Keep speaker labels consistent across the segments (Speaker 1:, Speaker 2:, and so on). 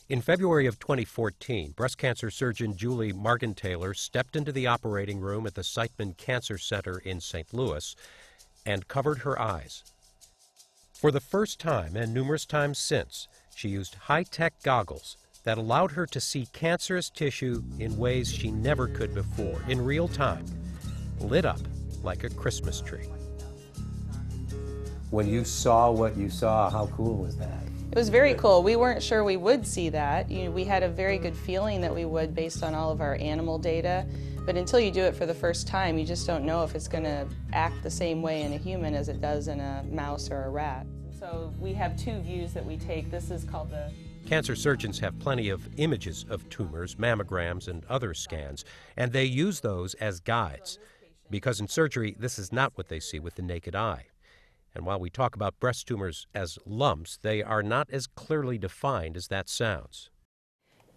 Speaker 1: In February of 2014, breast cancer surgeon Julie Margenthaler stepped into the operating room at the Siteman Cancer Center in St. Louis and covered her eyes. For the first time and numerous times since, she used high-tech goggles that allowed her to see cancerous tissue in ways she never could before, in real time, lit up like a Christmas tree. When you saw what you saw, how cool was that?
Speaker 2: It was very cool. We weren't sure we would see that. We had a very good feeling that we would based on all of our animal data, but until you do it for the first time, you just don't know if it's going to act the same way in a human as it does in a mouse or a rat. So we have two views that we take. This is called the...
Speaker 1: Cancer surgeons have plenty of images of tumors, mammograms, and other scans, and they use those as guides, because in surgery, this is not what they see with the naked eye. And while we talk about breast tumors as lumps, they are not as clearly defined as that sounds.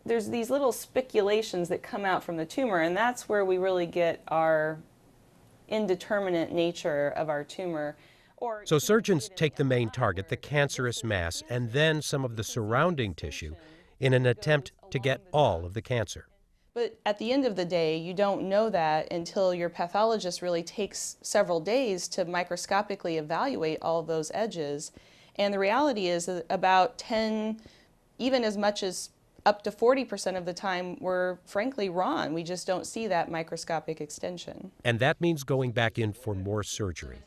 Speaker 2: There's these little spiculations that come out from the tumor, and that's where we really get our indeterminate nature of our tumor.
Speaker 1: So surgeons take the main target, the cancerous mass, and then some of the surrounding tissue in an attempt to get all of the cancer.
Speaker 2: But at the end of the day, you don't know that until your pathologist really takes several days to microscopically evaluate all of those edges. And the reality is that about 10, even as much as up to 40% of the time, we're frankly wrong. We just don't see that microscopic extension.
Speaker 1: And that means going back in for more surgery.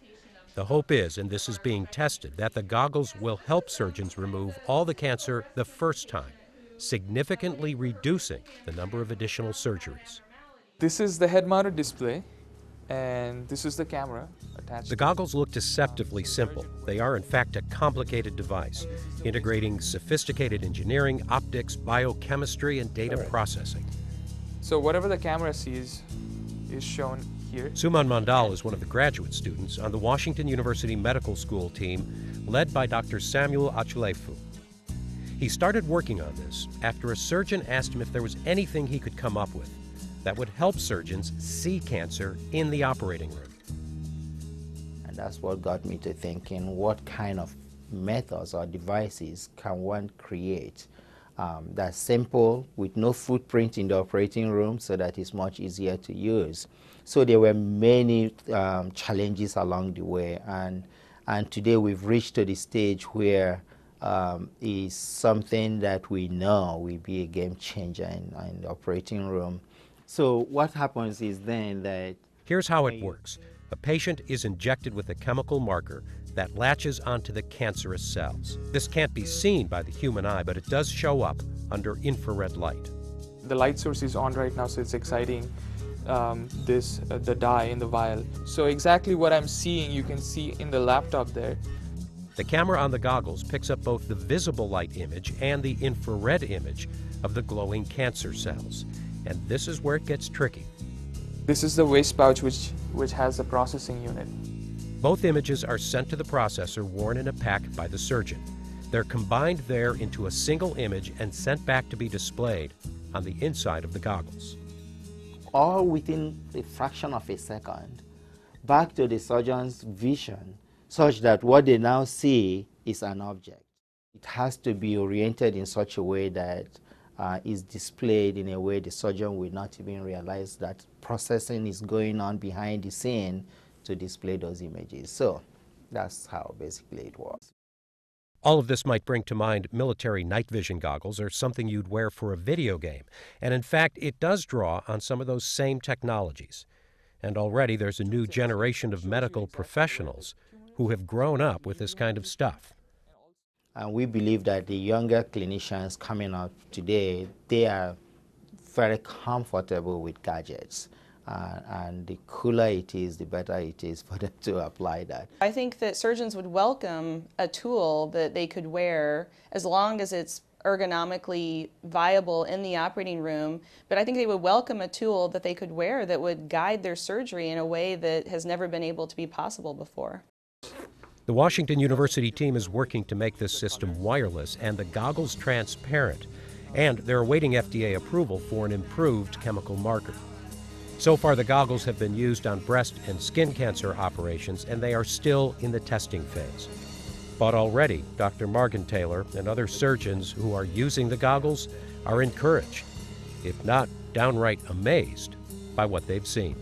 Speaker 1: The hope is, and this is being tested, that the goggles will help surgeons remove all the cancer the first time, significantly reducing the number of additional surgeries.
Speaker 3: This is the head-mounted display, and this is the camera attached.
Speaker 1: The goggles look deceptively simple. They are, in fact, a complicated device, integrating sophisticated engineering, optics, biochemistry, and data processing.
Speaker 3: So whatever the camera sees is shown here.
Speaker 1: Suman Mandal is one of the graduate students on the Washington University Medical School team, led by Dr. Samuel Achulefu. He started working on this after a surgeon asked him if there was anything he could come up with that would help surgeons see cancer in the operating room.
Speaker 4: And that's what got me to thinking, what kind of methods or devices can one create that's simple, with no footprint in the operating room, so that it's much easier to use. So there were many challenges along the way, and today we've reached to the stage where is something that we know will be a game changer in the operating room. So what happens is then that...
Speaker 1: Here's how it works. A patient is injected with a chemical marker that latches onto the cancerous cells. This can't be seen by the human eye, but it does show up under infrared light.
Speaker 3: The light source is on right now, so it's exciting the dye in the vial. So exactly what I'm seeing, you can see in the laptop there.
Speaker 1: The camera on the goggles picks up both the visible light image and the infrared image of the glowing cancer cells. And this is where it gets tricky.
Speaker 3: This is the waste pouch which has a processing unit.
Speaker 1: Both images are sent to the processor, worn in a pack by the surgeon. They're combined there into a single image and sent back to be displayed on the inside of the goggles.
Speaker 4: All within a fraction of a second, back to the surgeon's vision, such that what they now see is an object. It has to be oriented in such a way that is displayed in a way the surgeon will not even realize that processing is going on behind the scene to display those images. So that's how basically it works.
Speaker 1: All of this might bring to mind military night vision goggles, or something you'd wear for a video game. And in fact, it does draw on some of those same technologies. And already there's a new generation of medical professionals who have grown up with this kind of stuff.
Speaker 4: And we believe that the younger clinicians coming up today, they are very comfortable with gadgets. And the cooler it is, the better it is for them to apply that.
Speaker 2: I think that surgeons would welcome a tool that they could wear as long as it's ergonomically viable in the operating room, but I think they would welcome a tool that they could wear that would guide their surgery in a way that has never been able to be possible before.
Speaker 1: The Washington University team is working to make this system wireless and the goggles transparent, and they're awaiting FDA approval for an improved chemical marker. So far, the goggles have been used on breast and skin cancer operations, and they are still in the testing phase. But already, Dr. Margenthaler and other surgeons who are using the goggles are encouraged, if not downright amazed, by what they've seen.